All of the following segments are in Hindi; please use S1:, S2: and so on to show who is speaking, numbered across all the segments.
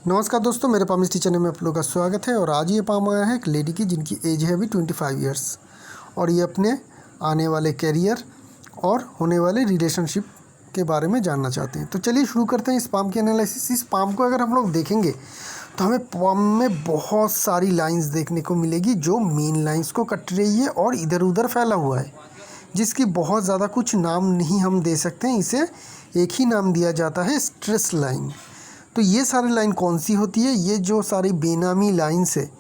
S1: नमस्कार दोस्तों, मेरे पाम इस चैनल में आप लोगों का स्वागत है। और आज ये पाम आया है एक लेडी की जिनकी एज है अभी 25 इयर्स, और ये अपने आने वाले कैरियर और होने वाले रिलेशनशिप के बारे में जानना चाहते हैं। तो चलिए शुरू करते हैं इस पाम की एनालिसिस। इस पाम को अगर हम लोग देखेंगे तो हमें पाम में बहुत सारी लाइंस देखने को मिलेगी जो मेन लाइंस को कट रही है और इधर उधर फैला हुआ है, जिसकी बहुत ज़्यादा कुछ नाम नहीं हम दे सकते हैं। इसे एक ही नाम दिया जाता है, स्ट्रेस लाइन। तो ये सारी लाइन कौन सी होती है? ये जो सारी बेनामी लाइंस है,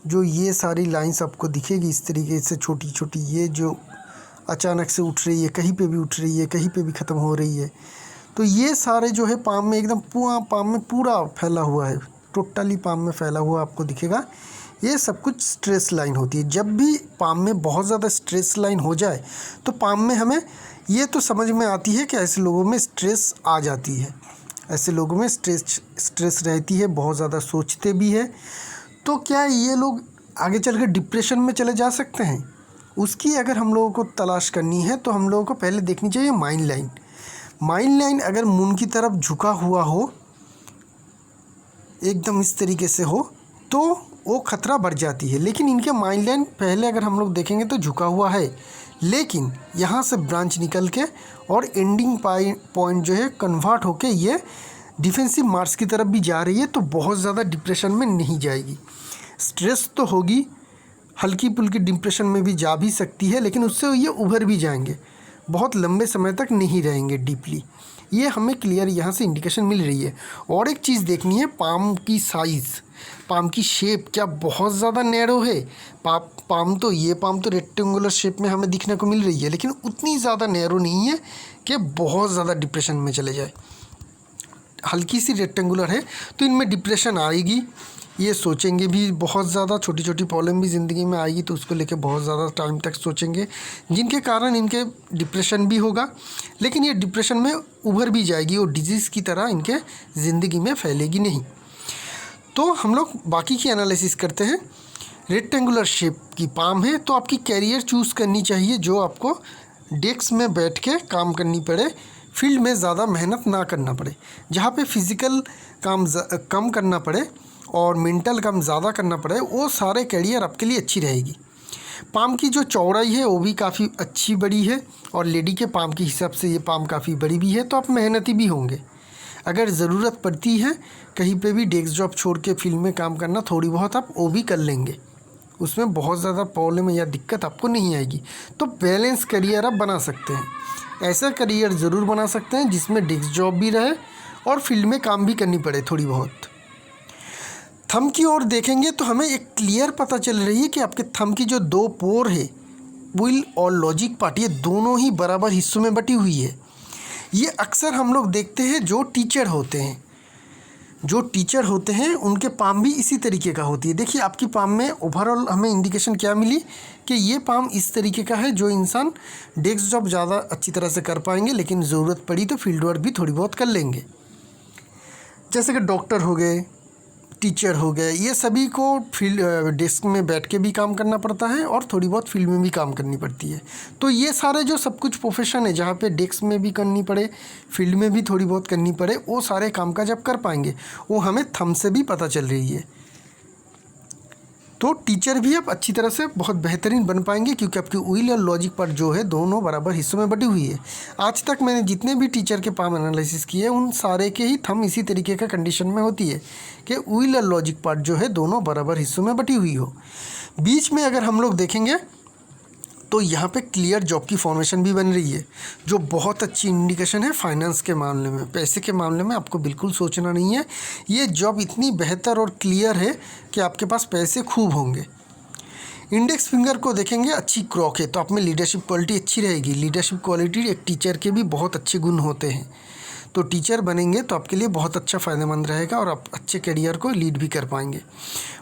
S1: जो ये सारी लाइंस आपको दिखेगी इस तरीके से छोटी छोटी, ये जो अचानक से उठ रही है, कहीं पे भी उठ रही है, कहीं पे भी ख़त्म हो रही है, तो ये सारे जो है पाम में एकदम पूरा पाम में पूरा फैला हुआ है, टोटली पाम में फैला हुआ आपको दिखेगा। ये सब कुछ स्ट्रेस लाइन होती है। जब भी पाम में बहुत ज़्यादा स्ट्रेस लाइन हो जाए तो पाम में हमें ये तो समझ में आती है कि ऐसे लोगों में स्ट्रेस आ जाती है, ऐसे लोगों में स्ट्रेस रहती है, बहुत ज़्यादा सोचते भी है। तो क्या ये लोग आगे चल कर डिप्रेशन में चले जा सकते हैं? उसकी अगर हम लोगों को तलाश करनी है तो हम लोगों को पहले देखनी चाहिए माइंड लाइन। माइंड लाइन अगर मून की तरफ झुका हुआ हो, एकदम इस तरीके से हो, तो वो खतरा बढ़ जाती है। लेकिन इनके माइंड लाइन पहले अगर हम लोग देखेंगे तो झुका हुआ है, लेकिन यहाँ से ब्रांच निकल के और एंडिंग पॉइंट जो है कन्वर्ट होके ये डिफेंसिव मार्क्स की तरफ भी जा रही है, तो बहुत ज़्यादा डिप्रेशन में नहीं जाएगी। स्ट्रेस तो होगी, हल्की फुल्की डिप्रेशन में भी जा भी सकती है, लेकिन उससे ये उभर भी जाएंगे, बहुत लंबे समय तक नहीं रहेंगे डीपली। ये हमें क्लियर यहाँ से इंडिकेशन मिल रही है। और एक चीज़ देखनी है, पाम की साइज़, पाम की शेप क्या बहुत ज़्यादा नैरो है? पाम तो रेक्टेंगुलर शेप में हमें दिखने को मिल रही है, लेकिन उतनी ज़्यादा नैरो नहीं है कि बहुत ज़्यादा डिप्रेशन में चले जाए। हल्की सी रेक्टेंगुलर है, तो इनमें डिप्रेशन आएगी, ये सोचेंगे भी बहुत ज़्यादा, छोटी छोटी प्रॉब्लम भी ज़िंदगी में आएगी तो उसको लेके बहुत ज़्यादा टाइम तक सोचेंगे, जिनके कारण इनके डिप्रेशन भी होगा। लेकिन ये डिप्रेशन में उभर भी जाएगी और डिजीज़ की तरह इनके ज़िंदगी में फैलेगी नहीं। तो हम लोग बाकी की एनालिसिस करते हैं। रेक्टेंगुलर शेप की पाम है, तो आपकी कैरियर चूज़ करनी चाहिए जो आपको डेस्क में बैठ के काम करनी पड़े, फील्ड में ज़्यादा मेहनत ना करना पड़े, जहाँ पे फिज़िकल काम कम करना पड़े और मेंटल काम ज़्यादा करना पड़े, वो सारे कैरियर आपके लिए अच्छी रहेगी। पाम की जो चौड़ाई है वो भी काफ़ी अच्छी बड़ी है, और लेडी के पाम के हिसाब से ये पाम काफ़ी बड़ी भी है, तो आप मेहनती भी होंगे। अगर ज़रूरत पड़ती है कहीं पे भी डेस्क जॉब छोड़ के फील्ड में काम करना, थोड़ी बहुत आप वो भी कर लेंगे, उसमें बहुत ज़्यादा प्रॉब्लम या दिक्कत आपको नहीं आएगी। तो बैलेंस करियर आप बना सकते हैं, ऐसा करियर ज़रूर बना सकते हैं जिसमें डेस्क जॉब भी रहे और फील्ड में काम भी करनी पड़े थोड़ी बहुत। थंब की ओर देखेंगे तो हमें एक क्लियर पता चल रही है कि आपके थंब की जो दो पोर है, विल और लॉजिक पार्ट, ये दोनों ही बराबर हिस्सों में बटी हुई है। ये अक्सर हम लोग देखते हैं जो टीचर होते हैं उनके पाम भी इसी तरीके का होती है। देखिए आपकी पाम में ओवरऑल हमें इंडिकेशन क्या मिली कि ये पाम इस तरीके का है, जो इंसान डेस्क जॉब ज़्यादा अच्छी तरह से कर पाएंगे, लेकिन ज़रूरत पड़ी तो फील्ड वर्क भी थोड़ी बहुत कर लेंगे। जैसे कि डॉक्टर हो गए, टीचर हो गए, ये सभी को फील्ड डेस्क में बैठ के भी काम करना पड़ता है और थोड़ी बहुत फील्ड में भी काम करनी पड़ती है। तो ये सारे जो सब कुछ प्रोफेशन है जहाँ पे डेस्क में भी करनी पड़े, फील्ड में भी थोड़ी बहुत करनी पड़े, वो सारे काम का जब कर पाएंगे वो हमें थंब से भी पता चल रही है। तो टीचर भी आप अच्छी तरह से बहुत बेहतरीन बन पाएंगे, क्योंकि आपकी विल और लॉजिक पर जो है दोनों बराबर हिस्सों में बटी हुई है। आज तक मैंने जितने भी टीचर के पाम एनालिसिस किए उन सारे के ही थंब इसी तरीके का कंडीशन में होती है कि विल और लॉजिक पार्ट जो है दोनों बराबर हिस्सों में बटी हुई हो। बीच में अगर हम लोग देखेंगे तो यहाँ पे क्लियर जॉब की फॉर्मेशन भी बन रही है, जो बहुत अच्छी इंडिकेशन है फाइनेंस के मामले में। पैसे के मामले में आपको बिल्कुल सोचना नहीं है, ये जॉब इतनी बेहतर और क्लियर है कि आपके पास पैसे खूब होंगे। इंडेक्स फिंगर को देखेंगे, अच्छी क्रॉक है, तो आप में लीडरशिप क्वालिटी अच्छी रहेगी। लीडरशिप क्वालिटी एक टीचर के भी बहुत अच्छे गुण होते हैं, तो टीचर बनेंगे तो आपके लिए बहुत अच्छा फ़ायदेमंद रहेगा और आप अच्छे करियर को लीड भी कर पाएंगे।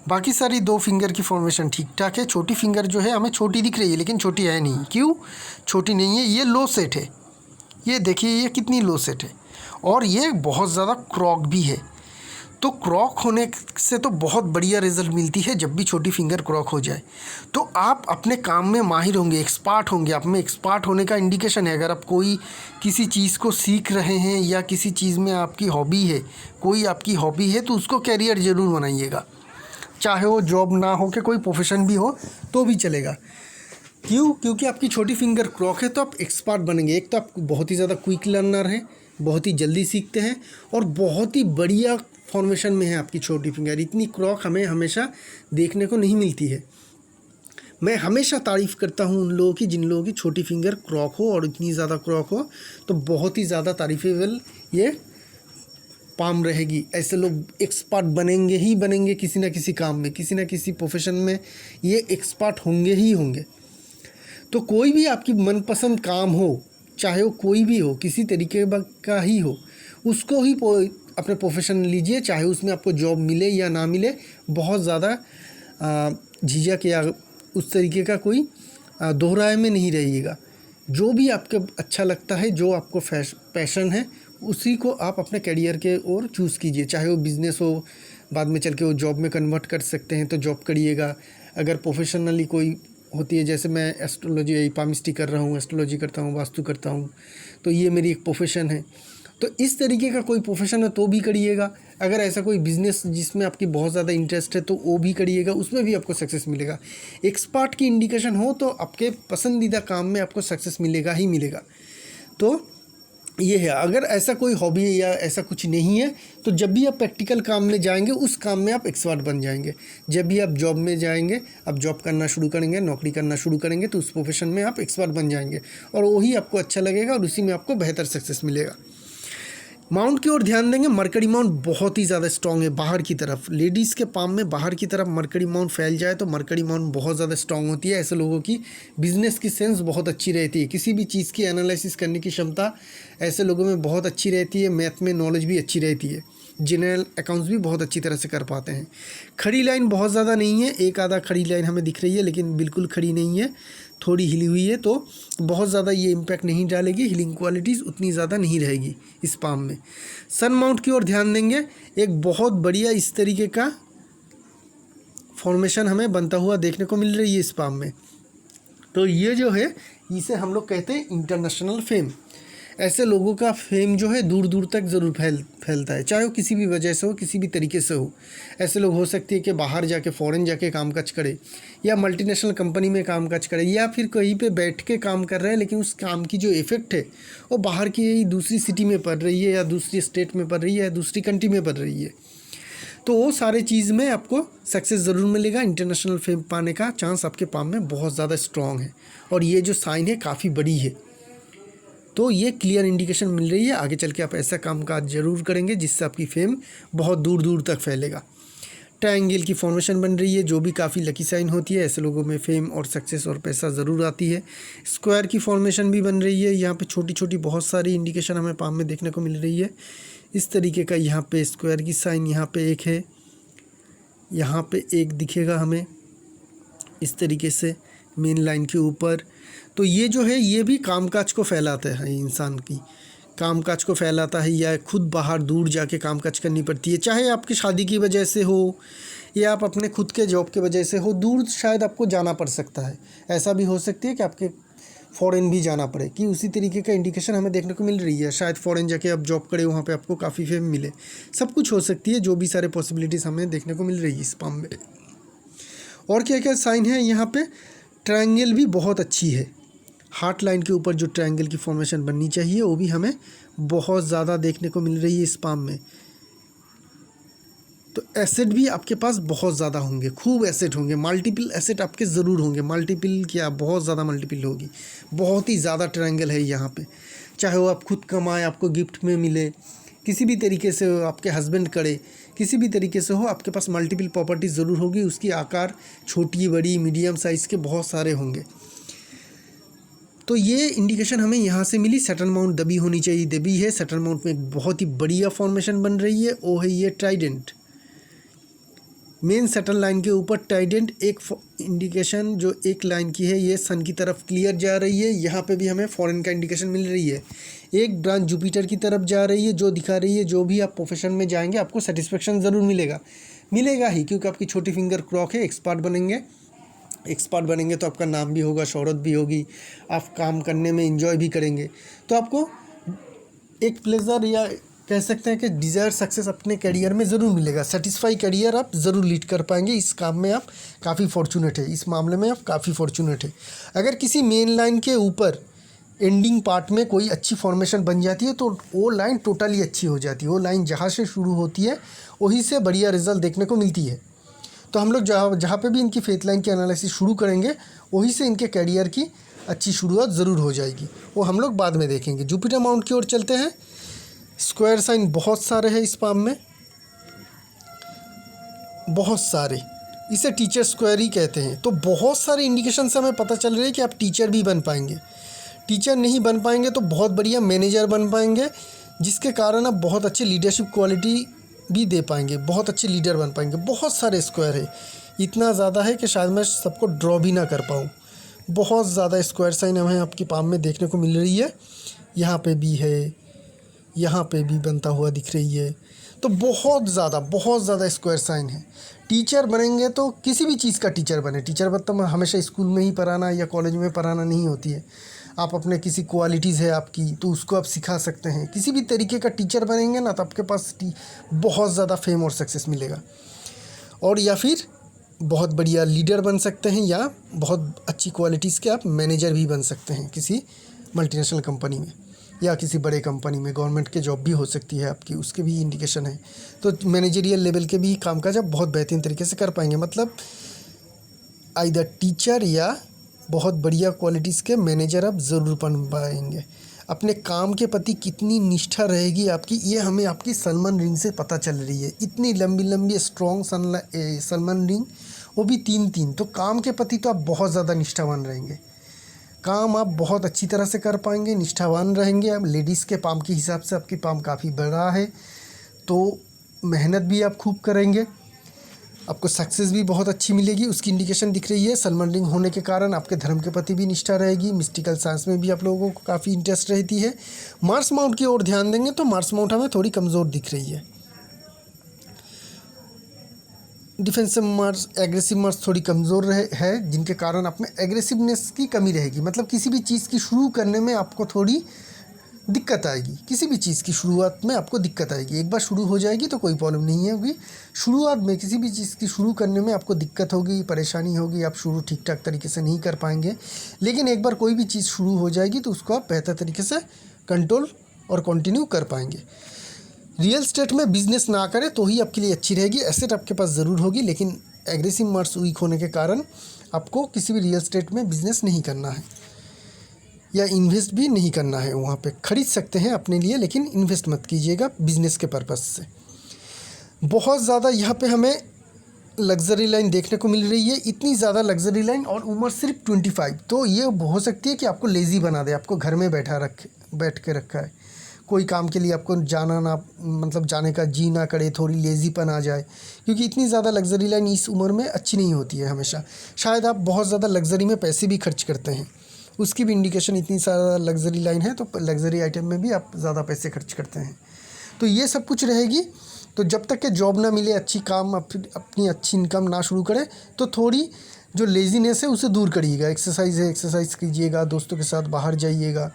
S1: बाकी सारी दो फिंगर की फॉर्मेशन ठीक ठाक है। छोटी फिंगर जो है हमें छोटी दिख रही है, लेकिन छोटी है नहीं। क्यों छोटी नहीं है? ये लो सेट है, ये देखिए ये कितनी लो सेट है, और ये बहुत ज़्यादा क्रॉक भी है। तो क्रॉक होने से तो बहुत बढ़िया रिजल्ट मिलती है जब भी छोटी फिंगर क्रॉक हो जाए। तो आप अपने काम में माहिर होंगे, एक्सपर्ट होंगे। आप में एक्सपर्ट होने का इंडिकेशन है, अगर आप कोई किसी चीज़ को सीख रहे हैं या किसी चीज़ में आपकी हॉबी है, कोई आपकी हॉबी है, तो उसको कैरियर ज़रूर बनाइएगा। चाहे वो जॉब ना हो के कोई प्रोफेशन भी हो तो भी चलेगा। क्यों? क्योंकि आपकी छोटी फिंगर क्रॉक है तो आप एक्सपर्ट बनेंगे। एक तो आप बहुत ही ज़्यादा क्विक लर्नर हैं, बहुत ही जल्दी सीखते हैं, और बहुत ही बढ़िया फॉर्मेशन में है आपकी छोटी फिंगर। इतनी क्रॉक हमें हमेशा देखने को नहीं मिलती है। मैं हमेशा तारीफ़ करता हूँ उन लोगों की जिन लोगों की छोटी फिंगर क्रॉक हो, और इतनी ज़्यादा क्रॉक हो तो बहुत ही ज़्यादा तारीफेबल ये पाम रहेगी। ऐसे लोग एक्सपर्ट बनेंगे ही बनेंगे किसी न किसी काम में, किसी न किसी प्रोफेशन में ये एक्सपर्ट होंगे ही होंगे। तो कोई भी आपकी मनपसंद काम हो, चाहे वो कोई भी हो, किसी तरीके का ही हो, उसको ही अपने प्रोफेशन लीजिए, चाहे उसमें आपको जॉब मिले या ना मिले। बहुत ज़्यादा झिझक या उस तरीके का कोई दोहराए में नहीं रहिएगा। जो भी आपको अच्छा लगता है, जो आपको पैशन है, उसी को आप अपने करियर के ओर चूज़ कीजिए। चाहे वो बिज़नेस हो, बाद में चल के वो जॉब में कन्वर्ट कर सकते हैं तो जॉब करिएगा। अगर प्रोफेशनली कोई होती है, जैसे मैं एस्ट्रोलॉजी पामिस्ट्री कर रहा हूँ, एस्ट्रोलॉजी करता हूँ, वास्तु करता हूँ, तो ये मेरी एक प्रोफेशन है। तो इस तरीके का कोई प्रोफेशन है तो भी करिएगा। अगर ऐसा कोई बिज़नेस जिसमें आपकी बहुत ज़्यादा इंटरेस्ट है तो वो भी करिएगा, उसमें भी आपको सक्सेस मिलेगा। एक्सपर्ट की इंडिकेशन हो तो आपके पसंदीदा काम में आपको सक्सेस मिलेगा ही मिलेगा। तो ये है। अगर ऐसा कोई हॉबी या ऐसा कुछ नहीं है तो जब भी आप प्रैक्टिकल काम में जाएंगे उस काम में आप एक्सपर्ट बन जाएंगे। जब भी आप जॉब में जाएंगे, आप जॉब करना शुरू करेंगे, नौकरी करना शुरू करेंगे, तो उस प्रोफेशन में आप एक्सपर्ट बन जाएंगे और वही आपको अच्छा लगेगा और उसी में आपको बेहतर सक्सेस मिलेगा। माउंट की ओर ध्यान देंगे। मरकरी माउंट बहुत ही ज़्यादा स्ट्रॉन्ग है बाहर की तरफ। लेडीज़ के पाम में बाहर की तरफ मरकरी माउंट फैल जाए तो मरकरी माउंट बहुत ज़्यादा स्ट्रॉन्ग होती है। ऐसे लोगों की बिजनेस की सेंस बहुत अच्छी रहती है, किसी भी चीज़ की एनालिसिस करने की क्षमता ऐसे लोगों में बहुत अच्छी रहती है। मैथ में नॉलेज भी अच्छी रहती है, जनरल अकाउंट्स भी बहुत अच्छी तरह से कर पाते हैं। खड़ी लाइन बहुत ज़्यादा नहीं है, एक आधा खड़ी लाइन हमें दिख रही है लेकिन बिल्कुल खड़ी नहीं है, थोड़ी हिली हुई है, तो बहुत ज़्यादा ये इम्पैक्ट नहीं डालेगी। हीलिंग क्वालिटीज़ उतनी ज़्यादा नहीं रहेगी इस पाम में। सन माउंट की ओर ध्यान देंगे। एक बहुत बढ़िया इस तरीके का फॉर्मेशन हमें बनता हुआ देखने को मिल रही है इस पाम में। तो ये जो है इसे हम लोग कहते हैं इंटरनेशनल फेम। ऐसे लोगों का फेम जो है दूर दूर तक ज़रूर फैलता है, चाहे वो किसी भी वजह से हो, किसी भी तरीके से हो। ऐसे लोग हो सकते हैं कि बाहर जाके फ़ॉरेन जाके काम काज करे, या मल्टीनेशनल कंपनी में काम काज करे, या फिर कहीं पे बैठ के काम कर रहे हैं लेकिन उस काम की जो इफ़ेक्ट है वो बाहर की दूसरी सिटी में पड़ रही है, या दूसरी स्टेट में पड़ रही है, या दूसरी कंट्री में पड़ रही है। तो वो सारे चीज़ में आपको सक्सेस ज़रूर मिलेगा। इंटरनेशनल फेम पाने का चांस आपके पाम में बहुत ज़्यादा स्ट्रॉन्ग है, और ये जो साइन है काफ़ी बड़ी है। तो ये क्लियर इंडिकेशन मिल रही है आगे चल के आप ऐसा काम काज जरूर करेंगे जिससे आपकी फेम बहुत दूर दूर तक फैलेगा। ट्रायंगल की फॉर्मेशन बन रही है जो भी काफ़ी लकी साइन होती है। ऐसे लोगों में फेम और सक्सेस और पैसा ज़रूर आती है। स्क्वायर की फॉर्मेशन भी बन रही है। यहाँ पे छोटी छोटी बहुत सारी इंडिकेशन हमें पाम में देखने को मिल रही है। इस तरीके का यहाँ पे स्क्वायर की साइन यहाँ पे एक है, यहाँ पे एक दिखेगा हमें इस तरीके से मेन लाइन के ऊपर। तो ये जो है ये भी कामकाज को फैलाता है, इंसान की कामकाज को फैलाता है, या खुद बाहर दूर जाके कामकाज करनी पड़ती है। चाहे आपकी शादी की वजह से हो या आप अपने खुद के जॉब की वजह से हो, दूर शायद आपको जाना पड़ सकता है। ऐसा भी हो सकती है कि आपके फ़ॉरेन भी जाना पड़े, कि उसी तरीके का इंडिकेशन हमें देखने को मिल रही है। शायद फ़ॉरेन जाके आप जॉब करें, वहाँ पे आपको काफ़ी फेम मिले, सब कुछ हो सकती है। जो भी सारे पॉसिबिलिटीज़ हमें देखने को मिल रही है इस पाम में। और क्या क्या साइन है यहाँ पे? ट्रायंगल भी बहुत अच्छी है। हार्ट लाइन के ऊपर जो ट्रायंगल की फॉर्मेशन बननी चाहिए वो भी हमें बहुत ज़्यादा देखने को मिल रही है इस पाम में। तो एसेट भी आपके पास बहुत ज़्यादा होंगे, खूब एसेट होंगे, मल्टीपल एसेट आपके ज़रूर होंगे। मल्टीपल क्या, बहुत ज़्यादा मल्टीपल होगी। बहुत ही ज़्यादा ट्रायंगल है यहाँ पे, चाहे वो आप खुद कमाएं, आपको गिफ्ट में मिले, किसी भी तरीके से हो, आपके हस्बैंड करे, किसी भी तरीके से हो, आपके पास मल्टीपल प्रॉपर्टी ज़रूर होगी। उसकी आकार छोटी बड़ी मीडियम साइज़ के बहुत सारे होंगे। तो ये इंडिकेशन हमें यहाँ से मिली। सैटर्न माउंट दबी होनी चाहिए, दबी है। सैटर्न माउंट में एक बहुत ही बढ़िया फॉर्मेशन बन रही है, वो है ये ट्राइडेंट। मेन सेंट्रल लाइन के ऊपर टाइडेंट एक इंडिकेशन जो एक लाइन की है, ये सन की तरफ क्लियर जा रही है। यहाँ पे भी हमें फॉरेन का इंडिकेशन मिल रही है। एक ब्रांच जुपिटर की तरफ जा रही है, जो दिखा रही है जो भी आप प्रोफेशन में जाएंगे आपको सेटिस्फेक्शन ज़रूर मिलेगा ही, क्योंकि आपकी छोटी फिंगर क्रॉक है। एक्सपर्ट बनेंगे तो आपका नाम भी होगा, शोहरत भी होगी, आप काम करने में एंजॉय भी करेंगे। तो आपको एक प्लेजर या कह सकते हैं कि डिज़ायर सक्सेस अपने करियर में ज़रूर मिलेगा। सेटिस्फाई करियर आप ज़रूर लीड कर पाएंगे। इस काम में आप काफ़ी फॉर्चुनेट है, इस मामले में आप काफ़ी फॉर्चुनेट है। अगर किसी मेन लाइन के ऊपर एंडिंग पार्ट में कोई अच्छी फॉर्मेशन बन जाती है तो वो लाइन टोटली अच्छी हो जाती है। वो लाइन जहाँ से शुरू होती है वहीं से बढ़िया रिजल्ट देखने को मिलती है। तो हम लोग जहाँ पे भी इनकी फेथ लाइन की एनालिसिस शुरू करेंगे वहीं से इनके करियर की अच्छी शुरुआत ज़रूर हो जाएगी। वो हम लोग बाद में देखेंगे। जुपिटर माउंट की ओर चलते हैं। स्क्वायर साइन बहुत सारे हैं इस पाम में, बहुत सारे, इसे टीचर स्क्वायर ही कहते हैं। तो बहुत सारे इंडिकेशन से हमें पता चल रहा है कि आप टीचर भी बन पाएंगे। टीचर नहीं बन पाएंगे तो बहुत बढ़िया मैनेजर बन पाएंगे, जिसके कारण आप बहुत अच्छी लीडरशिप क्वालिटी भी दे पाएंगे, बहुत अच्छे लीडर बन पाएंगे। बहुत सारे स्क्वायर है, इतना ज़्यादा है कि शायद मैं सबको ड्रॉ भी ना कर पाऊँ। बहुत ज़्यादा स्क्वायर साइन हमें आपकी पाम में देखने को मिल रही है। यहाँ पे भी है, यहाँ पे भी बनता हुआ दिख रही है। तो बहुत ज़्यादा स्क्वायर साइन है। टीचर बनेंगे तो किसी भी चीज़ का टीचर बने। टीचर मतलब हमेशा स्कूल में ही पढ़ाना या कॉलेज में पढ़ाना नहीं होती है। आप अपने किसी क्वालिटीज़ है आपकी तो उसको आप सिखा सकते हैं। किसी भी तरीके का टीचर बनेंगे ना तो आपके पास बहुत ज़्यादा फेम और सक्सेस मिलेगा। और या फिर बहुत बढ़िया लीडर बन सकते हैं, या बहुत अच्छी क्वालिटीज़ के आप मैनेजर भी बन सकते हैं किसी मल्टीनेशनल कंपनी में या किसी बड़े कंपनी में। गवर्नमेंट के जॉब भी हो सकती है आपकी, उसके भी इंडिकेशन है। तो मैनेजरियल लेवल के भी कामकाज आप बहुत बेहतरीन तरीके से कर पाएंगे। मतलब आइदर टीचर या बहुत बढ़िया क्वालिटीज़ के मैनेजर आप ज़रूर बन पाएंगे। अपने काम के प्रति कितनी निष्ठा रहेगी आपकी, ये हमें आपकी सलमान रिंग से पता चल रही है। इतनी लंबी लंबी स्ट्रॉन्ग सलमान रिंग, वो भी 3-3। तो काम के प्रति तो आप बहुत ज़्यादा निष्ठावान रहेंगे। काम आप बहुत अच्छी तरह से कर पाएंगे, निष्ठावान रहेंगे। अब लेडीज़ के पाम के हिसाब से आपकी पाम काफ़ी बड़ा है, तो मेहनत भी आप खूब करेंगे, आपको सक्सेस भी बहुत अच्छी मिलेगी। उसकी इंडिकेशन दिख रही है। सलमान रिंग होने के कारण आपके धर्म के प्रति भी निष्ठा रहेगी। मिस्टिकल साइंस में भी आप लोगों को काफ़ी इंटरेस्ट रहती है। मार्स माउंट की ओर ध्यान देंगे तो मार्स माउंट हमें थोड़ी कमज़ोर दिख रही है। डिफेंसिव मार्स, एग्रेसिव मार्स थोड़ी कमज़ोर है, जिनके कारण आप में एग्रेसिवनेस की कमी रहेगी। मतलब किसी भी चीज़ की शुरू करने में आपको थोड़ी दिक्कत आएगी। किसी भी चीज़ की शुरुआत में आपको दिक्कत आएगी। एक बार शुरू हो जाएगी तो कोई प्रॉब्लम नहीं होगी। शुरुआत में किसी भी चीज़ की शुरू करने में आपको दिक्कत होगी, परेशानी होगी, आप शुरू ठीक ठाक तरीके से नहीं कर पाएंगे। लेकिन एक बार कोई भी चीज़ शुरू हो जाएगी तो उसको आप बेहतर तरीके से कंट्रोल और कंटिन्यू कर पाएंगे। रियल स्टेट में बिजनेस ना करें तो ही आपके लिए अच्छी रहेगी। एसेट आपके पास ज़रूर होगी, लेकिन एग्रेसिव मार्स वीक होने के कारण आपको किसी भी रियल स्टेट में बिजनेस नहीं करना है या इन्वेस्ट भी नहीं करना है। वहाँ पे खरीद सकते हैं अपने लिए, लेकिन इन्वेस्ट मत कीजिएगा बिजनेस के पर्पज़ से। बहुत ज़्यादा यहाँ पे हमें लग्जरी लाइन देखने को मिल रही है। इतनी ज़्यादा लग्जरी लाइन और उम्र सिर्फ 25। तो ये हो सकती है कि आपको लेज़ी बना दे, आपको घर में बैठ के रखा है। कोई काम के लिए आपको जाना ना, मतलब जाने का जी ना करे, थोड़ी लेज़ीपन आ जाए। क्योंकि इतनी ज़्यादा लग्जरी लाइन इस उम्र में अच्छी नहीं होती है हमेशा। शायद आप बहुत ज़्यादा लग्जरी में पैसे भी खर्च करते हैं, उसकी भी इंडिकेशन इतनी ज़्यादा लग्जरी लाइन है। तो लग्जरी आइटम में भी आप ज़्यादा पैसे खर्च करते हैं। तो ये सब कुछ रहेगी। तो जब तक के जॉब ना मिले, अच्छी काम अपनी अच्छी इनकम ना शुरू करें, तो थोड़ी जो लेज़ीनेस है उसे दूर करिएगा। एक्सरसाइज है, एक्सरसाइज कीजिएगा, दोस्तों के साथ बाहर जाइएगा,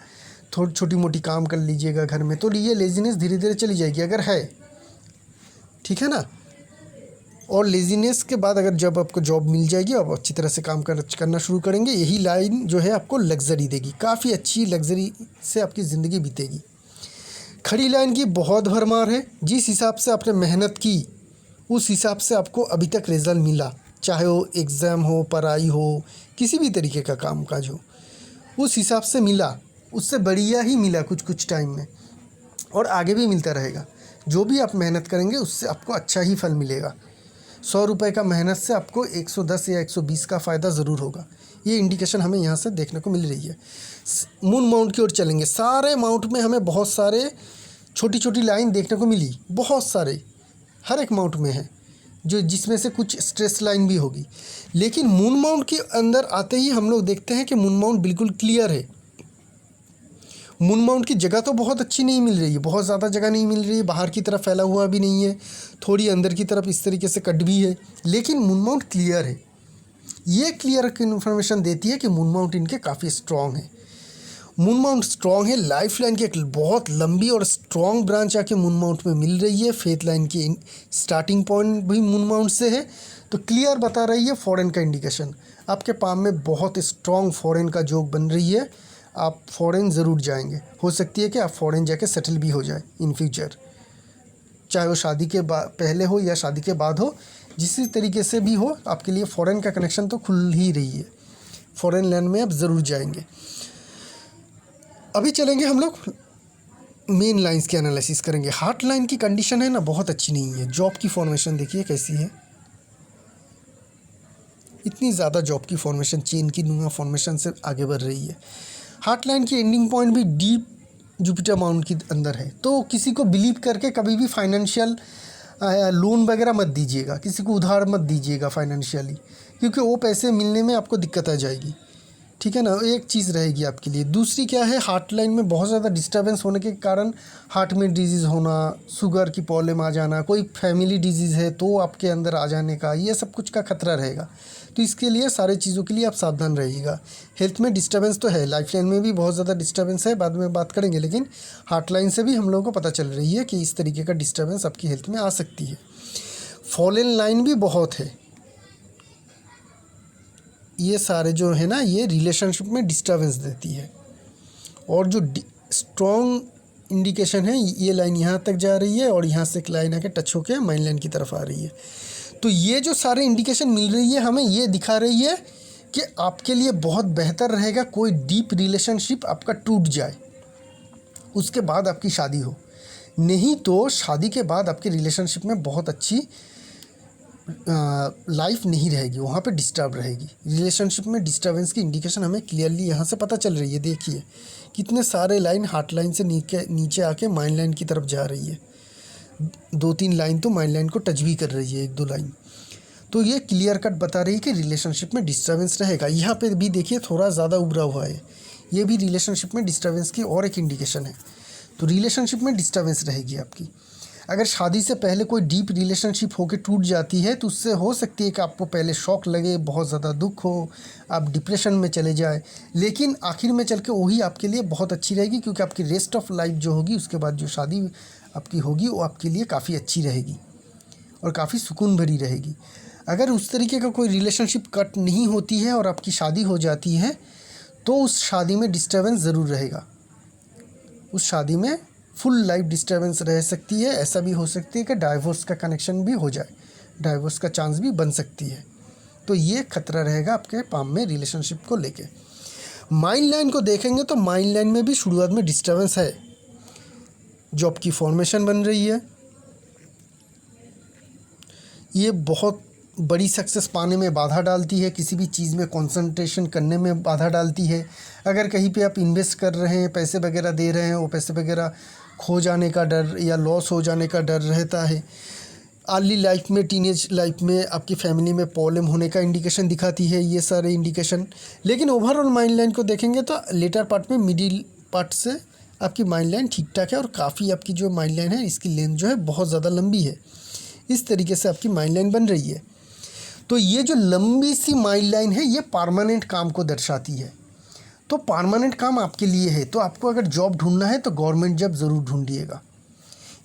S1: थोड़ी छोटी मोटी काम कर लीजिएगा घर में, तो ये लेज़ीनेस धीरे धीरे चली जाएगी अगर है, ठीक है ना। और लेज़ीनेस के बाद अगर जब आपको जॉब मिल जाएगी, आप अच्छी तरह से काम करना शुरू करेंगे, यही लाइन जो है आपको लग्जरी देगी। काफ़ी अच्छी लग्जरी से आपकी ज़िंदगी बीतेगी। खड़ी लाइन की बहुत भरमार है। जिस हिसाब से आपने मेहनत की उस हिसाब से आपको अभी तक रिज़ल्ट मिला, चाहे वो एग्ज़ाम हो, पढ़ाई हो, किसी भी तरीके का कामकाज हो, उस हिसाब से मिला, उससे बढ़िया ही मिला कुछ टाइम में, और आगे भी मिलता रहेगा। जो भी आप मेहनत करेंगे उससे आपको अच्छा ही फल मिलेगा। 100 रुपये का मेहनत से आपको 110 या 120 का फ़ायदा ज़रूर होगा। ये इंडिकेशन हमें यहाँ से देखने को मिल रही है। मून माउंट की ओर चलेंगे। सारे माउंट में हमें बहुत सारे छोटी छोटी लाइन देखने को मिली, बहुत सारे, हर एक माउंट में है। जो जिसमें से कुछ स्ट्रेस लाइन भी होगी। लेकिन मून माउंट के अंदर आते ही हम लोग देखते हैं कि मून माउंट बिल्कुल क्लियर है। मून माउंट की जगह तो बहुत अच्छी नहीं मिल रही है, बहुत ज़्यादा जगह नहीं मिल रही है, बाहर की तरफ फैला हुआ भी नहीं है, थोड़ी अंदर की तरफ इस तरीके से कट भी है, लेकिन मून माउंट क्लियर है। ये क्लियर इन्फॉर्मेशन देती है कि मून माउंट इनके काफ़ी स्ट्रॉन्ग है। मून माउंट स्ट्रॉन्ग है, लाइफ लाइन की एक बहुत लंबी और स्ट्रॉन्ग ब्रांच आके मून माउंट में मिल रही है, फेथ लाइन की स्टार्टिंग पॉइंट भी मून माउंट से है, तो क्लियर बता रही है फॉरेन का इंडिकेशन। आपके पाम में बहुत स्ट्रॉन्ग फॉरेन का जोक बन रही है, आप फॉरेन ज़रूर जाएंगे। हो सकती है कि आप फॉरेन जाके सेटल भी हो जाए इन फ्यूचर, चाहे वो शादी के पहले हो या शादी के बाद हो, जिस तरीके से भी हो, आपके लिए फॉरेन का कनेक्शन तो खुल ही रही है, फॉरेन लैंड में आप ज़रूर जाएंगे। अभी चलेंगे हम लोग मेन लाइंस के एनालिसिस करेंगे। हार्ट लाइन की कंडीशन है ना बहुत अच्छी नहीं है। जॉब की फॉर्मेशन देखिए कैसी है, इतनी ज़्यादा जॉब की फॉर्मेशन चेन की नुमा फॉर्मेशन से आगे बढ़ रही है। हार्ट लाइन की एंडिंग पॉइंट भी डीप जुपिटर माउंट के अंदर है, तो किसी को बिलीव करके कभी भी फाइनेंशियल लोन वगैरह मत दीजिएगा, किसी को उधार मत दीजिएगा फाइनेंशियली, क्योंकि वो पैसे मिलने में आपको दिक्कत आ जाएगी। ठीक है ना, एक चीज़ रहेगी आपके लिए। दूसरी क्या है, हार्ट लाइन में बहुत ज़्यादा डिस्टर्बेंस होने के कारण हार्ट में डिजीज़ होना, शुगर की प्रॉब्लम आ जाना, कोई फैमिली डिजीज़ है तो आपके अंदर आ जाने का, ये सब कुछ का खतरा रहेगा। तो इसके लिए सारे चीज़ों के लिए आप सावधान रहिएगा। हेल्थ में डिस्टर्बेंस तो है, लाइफ लाइन में भी बहुत ज़्यादा डिस्टर्बेंस है, बाद में बात करेंगे, लेकिन हार्ट लाइन से भी हम लोगों को पता चल रही है कि इस तरीके का डिस्टर्बेंस आपकी हेल्थ में आ सकती है। फॉलन लाइन भी बहुत है, ये सारे जो है ना, ये रिलेशनशिप में डिस्टर्बेंस देती है। और जो स्ट्रॉन्ग इंडिकेशन है, ये लाइन यहाँ तक जा रही है और यहाँ से एक लाइन आके टच होकर माइन लाइन की तरफ आ रही है। तो ये जो सारे इंडिकेशन मिल रही है हमें, ये दिखा रही है कि आपके लिए बहुत बेहतर रहेगा कोई डीप रिलेशनशिप आपका टूट जाए, उसके बाद आपकी शादी हो। नहीं तो शादी के बाद आपके रिलेशनशिप में बहुत अच्छी लाइफ नहीं रहेगी, वहाँ पे डिस्टर्ब रहेगी। रिलेशनशिप में डिस्टर्बेंस की इंडिकेशन हमें क्लियरली यहाँ से पता चल रही है। देखिए कितने सारे लाइन हार्ट लाइन से नीचे आके माइन लाइन की तरफ जा रही है, 2-3 लाइन तो माइन लाइन को टच भी कर रही है, 1-2 लाइन। तो ये क्लियर कट बता रही है कि रिलेशनशिप में डिस्टर्बेंस रहेगा। यहाँ पे भी देखिए थोड़ा ज़्यादा उभरा हुआ है, ये भी रिलेशनशिप में डिस्टर्बेंस की और एक इंडिकेशन है। तो रिलेशनशिप में डिस्टर्बेंस रहेगी आपकी। अगर शादी से पहले कोई डीप रिलेशनशिप होकर टूट जाती है तो उससे हो सकती है कि आपको पहले शॉक लगे, बहुत ज़्यादा दुख हो, आप डिप्रेशन में चले जाए, लेकिन आखिर में चल के वही आपके लिए बहुत अच्छी रहेगी, क्योंकि आपकी रेस्ट ऑफ लाइफ जो होगी उसके बाद जो शादी आपकी होगी वो आपके लिए काफ़ी अच्छी रहेगी और काफ़ी सुकून भरी रहेगी। अगर उस तरीके का कोई रिलेशनशिप कट नहीं होती है और आपकी शादी हो जाती है तो उस शादी में डिस्टर्बेंस ज़रूर रहेगा, उस शादी में फुल लाइफ डिस्टर्बेंस रह सकती है। ऐसा भी हो सकती है कि डाइवोर्स का कनेक्शन भी हो जाए, डाइवोर्स का चांस भी बन सकती है। तो ये खतरा रहेगा आपके पाम में रिलेशनशिप को लेके। माइन लाइन को देखेंगे तो माइन लाइन में भी शुरुआत में डिस्टर्बेंस है, जॉब की फॉर्मेशन बन रही है, ये बहुत बड़ी सक्सेस पाने में बाधा डालती है, किसी भी चीज़ में कंसंट्रेशन करने में बाधा डालती है। अगर कहीं पे आप इन्वेस्ट कर रहे हैं, पैसे वगैरह दे रहे हैं, वो पैसे वगैरह खो जाने का डर या लॉस हो जाने का डर रहता है। अर्ली लाइफ में, टीनेज लाइफ में आपकी फैमिली में प्रॉब्लम होने का इंडिकेशन दिखाती है ये सारे इंडिकेशन। लेकिन ओवरऑल माइन लाइन को देखेंगे तो लेटर पार्ट में, मिडिल पार्ट से आपकी माइन लाइन ठीक ठाक है और काफ़ी आपकी जो माइन लाइन है इसकी लेंथ जो है बहुत ज़्यादा लंबी है। इस तरीके से आपकी माइन लाइन बन रही है। तो ये जो लंबी सी माइन लाइन है ये परमानेंट काम को दर्शाती है। तो परमानेंट काम आपके लिए है, तो आपको अगर जॉब ढूंढना है तो गवर्नमेंट जॉब ज़रूर ढूंढिएगा,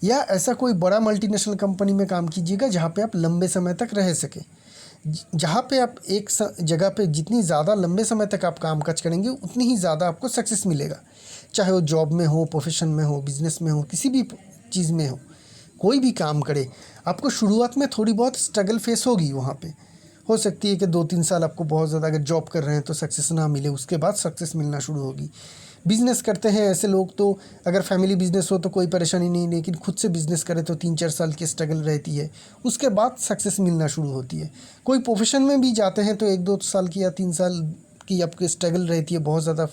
S1: या ऐसा कोई बड़ा मल्टीनेशनल कंपनी में काम कीजिएगा जहाँ पे आप लंबे समय तक रह सकें। जहाँ पे आप एक जगह पे जितनी ज़्यादा लंबे समय तक आप काम काज करेंगे उतनी ही ज़्यादा आपको सक्सेस मिलेगा, चाहे वो जॉब में हो, प्रोफेशन में हो, बिजनेस में हो, किसी भी चीज़ में हो, कोई भी काम करे। आपको शुरुआत में थोड़ी बहुत स्ट्रगल फेस होगी, वहाँ पे हो सकती है कि 2-3 साल आपको बहुत ज़्यादा, अगर जॉब कर रहे हैं तो सक्सेस ना मिले, उसके बाद सक्सेस मिलना शुरू होगी। बिज़नेस करते हैं ऐसे लोग तो अगर फैमिली बिज़नेस हो तो कोई परेशानी नहीं, लेकिन खुद से बिज़नेस करे तो 3-4 साल की स्ट्रगल रहती है, उसके बाद सक्सेस मिलना शुरू होती है। कोई प्रोफेशन में भी जाते हैं तो 1-2 साल की या 3 साल की आपकी स्ट्रगल रहती है, बहुत ज़्यादा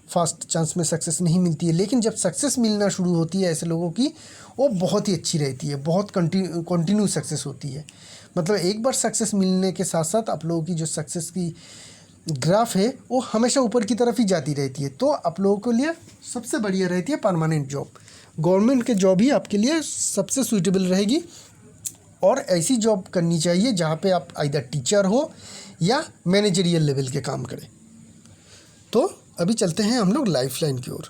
S1: फास्ट चांस में सक्सेस नहीं मिलती है, लेकिन जब सक्सेस मिलना शुरू होती है ऐसे लोगों की, वो बहुत ही अच्छी रहती है, बहुत कंटिन्यू सक्सेस होती है। मतलब एक बार सक्सेस मिलने के साथ साथ आप लोगों की जो सक्सेस की ग्राफ है वो हमेशा ऊपर की तरफ ही जाती रहती है। तो आप लोगों के लिए सबसे बढ़िया रहती है परमानेंट जॉब। गवर्नमेंट के जॉब ही आपके लिए सबसे सूटेबल रहेगी, और ऐसी जॉब करनी चाहिए जहाँ पे आप आइदर टीचर हो या मैनेजरियल लेवल के काम करें। तो अभी चलते हैं हम लोग लाइफलाइन की ओर।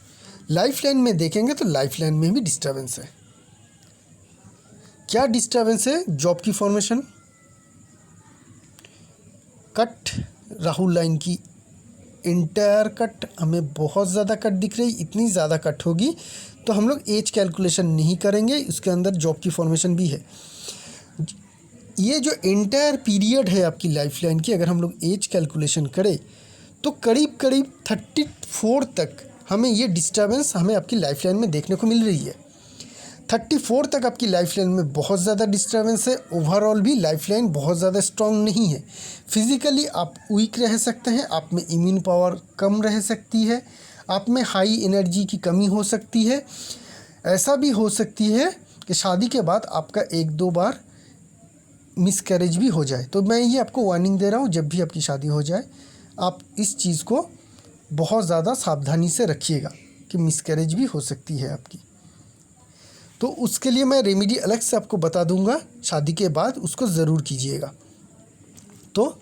S1: लाइफलाइन में देखेंगे तो लाइफलाइन में भी डिस्टर्बेंस है। क्या डिस्टर्बेंस है? जॉब की फॉर्मेशन, कट, राहुल लाइन की इंटायर कट, हमें बहुत ज़्यादा कट दिख रही। इतनी ज़्यादा कट होगी तो हम लोग एज कैलकुलेशन नहीं करेंगे, उसके अंदर जॉब की फॉर्मेशन भी है। ये जो इंटायर पीरियड है आपकी लाइफलाइन की, अगर हम लोग एज कैलकुलेशन करें तो करीब करीब 34 तक हमें ये डिस्टर्बेंस हमें आपकी लाइफलाइन में देखने को मिल रही है। 34 तक आपकी लाइफलाइन में बहुत ज़्यादा डिस्टर्बेंस है। ओवरऑल भी लाइफलाइन बहुत ज़्यादा स्ट्रॉन्ग नहीं है। फिज़िकली आप वीक रह सकते हैं, आप में इम्यून पावर कम रह सकती है, आप में हाई एनर्जी की कमी हो सकती है। ऐसा भी हो सकती है कि शादी के बाद आपका 1-2 बार मिसकैरेज भी हो जाए। तो मैं ये आपको वार्निंग दे रहा हूँ, जब भी आपकी शादी हो जाए आप इस चीज़ को बहुत ज़्यादा सावधानी से रखिएगा कि मिसकैरेज भी हो सकती है आपकी। तो उसके लिए मैं रेमेडी अलग से आपको बता दूंगा शादी के बाद, उसको ज़रूर कीजिएगा। तो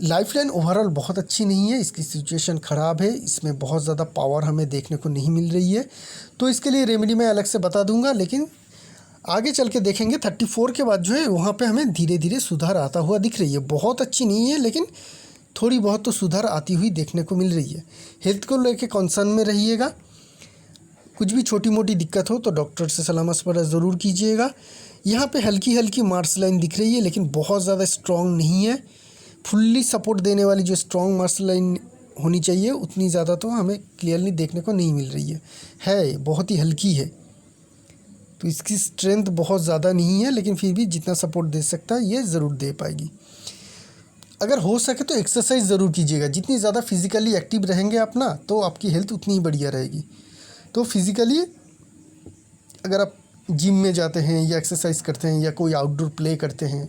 S1: लाइफलाइन ओवरऑल बहुत अच्छी नहीं है, इसकी सिचुएशन ख़राब है, इसमें बहुत ज़्यादा पावर हमें देखने को नहीं मिल रही है। तो इसके लिए रेमेडी मैं अलग से बता दूंगा, लेकिन आगे चल के देखेंगे 34 के बाद जो है वहाँ पे हमें धीरे धीरे सुधार आता हुआ दिख रही है। बहुत अच्छी नहीं है, लेकिन थोड़ी बहुत तो सुधार आती हुई देखने को मिल रही है। हेल्थ को लेके कंसर्न में रहिएगा। कुछ भी छोटी मोटी दिक्कत हो तो डॉक्टर से सलाह मशवरा ज़रूर कीजिएगा। यहाँ पे हल्की हल्की मार्स लाइन दिख रही है, लेकिन बहुत ज़्यादा स्ट्रॉन्ग नहीं है। फुल्ली सपोर्ट देने वाली जो स्ट्रॉन्ग मार्स लाइन होनी चाहिए उतनी ज़्यादा तो हमें क्लियरली देखने को नहीं मिल रही है बहुत ही हल्की है। तो इसकी स्ट्रेंथ बहुत ज़्यादा नहीं है, लेकिन फिर भी जितना सपोर्ट दे सकता है ये ज़रूर दे पाएगी। अगर हो सके तो एक्सरसाइज ज़रूर कीजिएगा। जितनी ज़्यादा फिज़िकली एक्टिव रहेंगे आप ना, तो आपकी हेल्थ उतनी ही बढ़िया रहेगी। तो फिज़िकली अगर आप जिम में जाते हैं या एक्सरसाइज करते हैं या कोई आउटडोर प्ले करते हैं,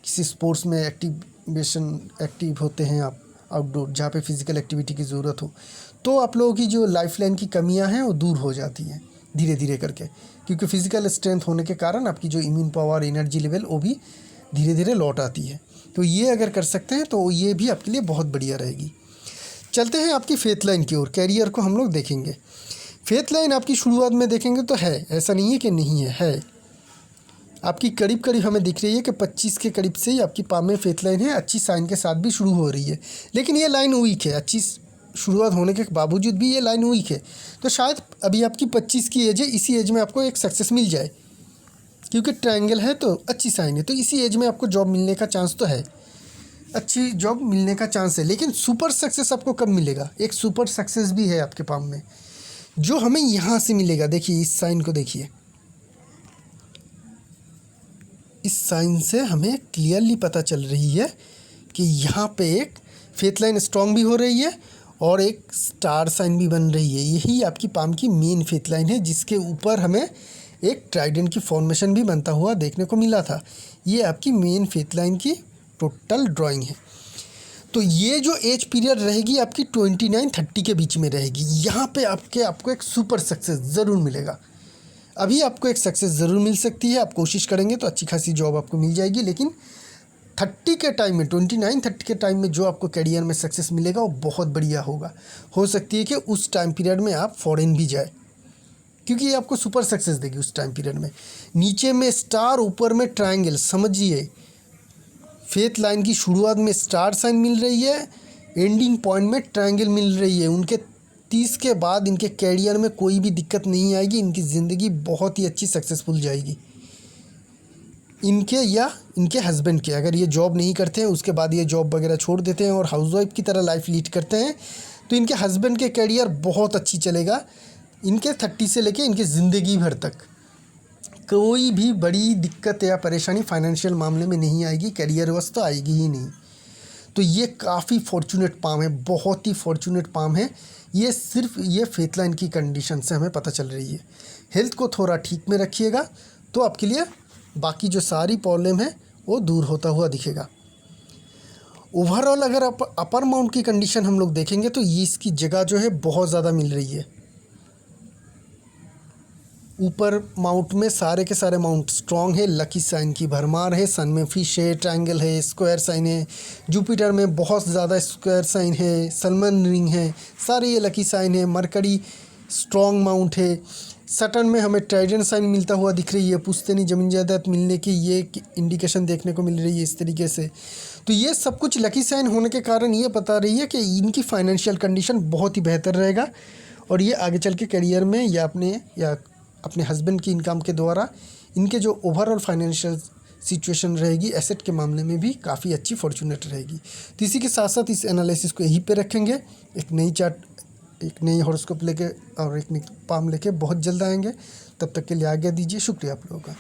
S1: किसी स्पोर्ट्स में एक्टिव होते हैं आप आउटडोर, जहाँ पे फिज़िकल एक्टिविटी की ज़रूरत हो, तो आप लोगों की जो लाइफलाइन की कमियां हैं वो दूर हो जाती हैं धीरे धीरे करके, क्योंकि फिज़िकल स्ट्रेंथ होने के कारण आपकी जो इम्यून पावर, एनर्जी लेवल वो भी धीरे धीरे लौट आती है। तो ये अगर कर सकते हैं तो ये भी आपके लिए बहुत बढ़िया रहेगी। चलते हैं आपकी फेथ लाइन की ओर। कैरियर को हम लोग देखेंगे। फेथ लाइन आपकी शुरुआत में देखेंगे तो है, ऐसा नहीं है कि नहीं है आपकी करीब करीब हमें दिख रही है कि 25 के करीब से ही आपकी पाम में फेथ लाइन है। अच्छी साइन के साथ भी शुरू हो रही है, लेकिन ये लाइन वीक है। अच्छी शुरुआत होने के बावजूद भी ये लाइन वीक है। तो शायद अभी आपकी 25 की एज है, इसी एज में आपको एक सक्सेस मिल जाए, क्योंकि ट्रायंगल है तो अच्छी साइन है। तो इसी एज में आपको जॉब मिलने का चांस तो है, अच्छी जॉब मिलने का चांस है। लेकिन सुपर सक्सेस आपको कब मिलेगा? एक सुपर सक्सेस भी है आपके पाम में, जो हमें यहाँ से मिलेगा। देखिए इस साइन को देखिए, इस साइन से हमें क्लियरली पता चल रही है कि यहाँ पे एक फेथ लाइन स्ट्रॉन्ग भी हो रही है और एक स्टार साइन भी बन रही है। यही आपकी पाम की मेन फेथ लाइन है, जिसके ऊपर हमें एक ट्राइडेंट की फॉर्मेशन भी बनता हुआ देखने को मिला था। ये आपकी मेन फेथ लाइन की टोटल ड्राइंग है। तो ये जो एज पीरियड रहेगी आपकी 29-30 के बीच में रहेगी। यहाँ पे आपको एक सुपर सक्सेस ज़रूर मिलेगा। अभी आपको एक सक्सेस ज़रूर मिल सकती है, आप कोशिश करेंगे तो अच्छी खासी जॉब आपको मिल जाएगी। लेकिन 30 के टाइम में, 29-30 के टाइम में जो आपको करियर में सक्सेस मिलेगा वो बहुत बढ़िया होगा। हो सकती है कि उस टाइम पीरियड में आप फॉरेन भी जाए, क्योंकि ये आपको सुपर सक्सेस देगी उस टाइम पीरियड में। नीचे में स्टार, ऊपर में ट्रायंगल। समझिए फेथ लाइन की शुरुआत में स्टार साइन मिल रही है, एंडिंग पॉइंट में ट्रायंगल मिल रही है। उनके 30 के बाद इनके कैरियर में कोई भी दिक्कत नहीं आएगी, इनकी ज़िंदगी बहुत ही अच्छी सक्सेसफुल जाएगी। इनके या इनके हस्बैंड के, अगर ये जॉब नहीं करते हैं उसके बाद ये जॉब वगैरह छोड़ देते हैं और हाउसवाइफ की तरह लाइफ लीड करते हैं, तो इनके हस्बैंड के कैरियर बहुत अच्छी चलेगा। इनके 30 से लेके इनकी ज़िंदगी भर तक कोई भी बड़ी दिक्कत या परेशानी फाइनेंशियल मामले में नहीं आएगी, करियर वश तो आएगी ही नहीं। तो ये काफ़ी फॉर्चुनेट पाम है, बहुत ही फॉर्चुनेट पाम है। ये सिर्फ ये फेथ लाइन की कंडीशन से हमें पता चल रही है। हेल्थ को थोड़ा ठीक में रखिएगा तो आपके लिए बाकी जो सारी प्रॉब्लम है वो दूर होता हुआ दिखेगा। ओवरऑल अगर अपर माउंट की कंडीशन हम लोग देखेंगे तो ये इसकी जगह जो है बहुत ज़्यादा मिल रही है। ऊपर माउंट में सारे के सारे माउंट स्ट्रॉन्ग है, लकी साइन की भरमार है, सन में फिश है, ट्रायंगल है, स्क्वायर साइन है, जुपिटर में बहुत ज़्यादा स्क्वायर साइन है, सलमन रिंग है, सारे ये लकी साइन है, मरकरी स्ट्रॉन्ग माउंट है। सटर्न में हमें ट्राइडेंट साइन मिलता हुआ दिख रही है, पुश्तैनी ज़मीन जायदाद मिलने की ये इंडिकेशन देखने को मिल रही है इस तरीके से। तो ये सब कुछ लकी साइन होने के कारण ये बता रही है कि इनकी फाइनेंशियल कंडीशन बहुत ही बेहतर रहेगा और ये आगे चल के करियर में या अपने हस्बैंड की इनकम के द्वारा इनके जो ओवरऑल फाइनेंशियल सिचुएशन रहेगी एसेट के मामले में भी काफ़ी अच्छी फॉर्चुनेट रहेगी। तो इसी के साथ साथ इस एनालिसिस को यहीं पे रखेंगे। एक नई हॉरोस्कोप लेके और एक नई पाम लेके बहुत जल्द आएंगे। तब तक के लिए आज्ञा दीजिए। शुक्रिया आप लोगों का।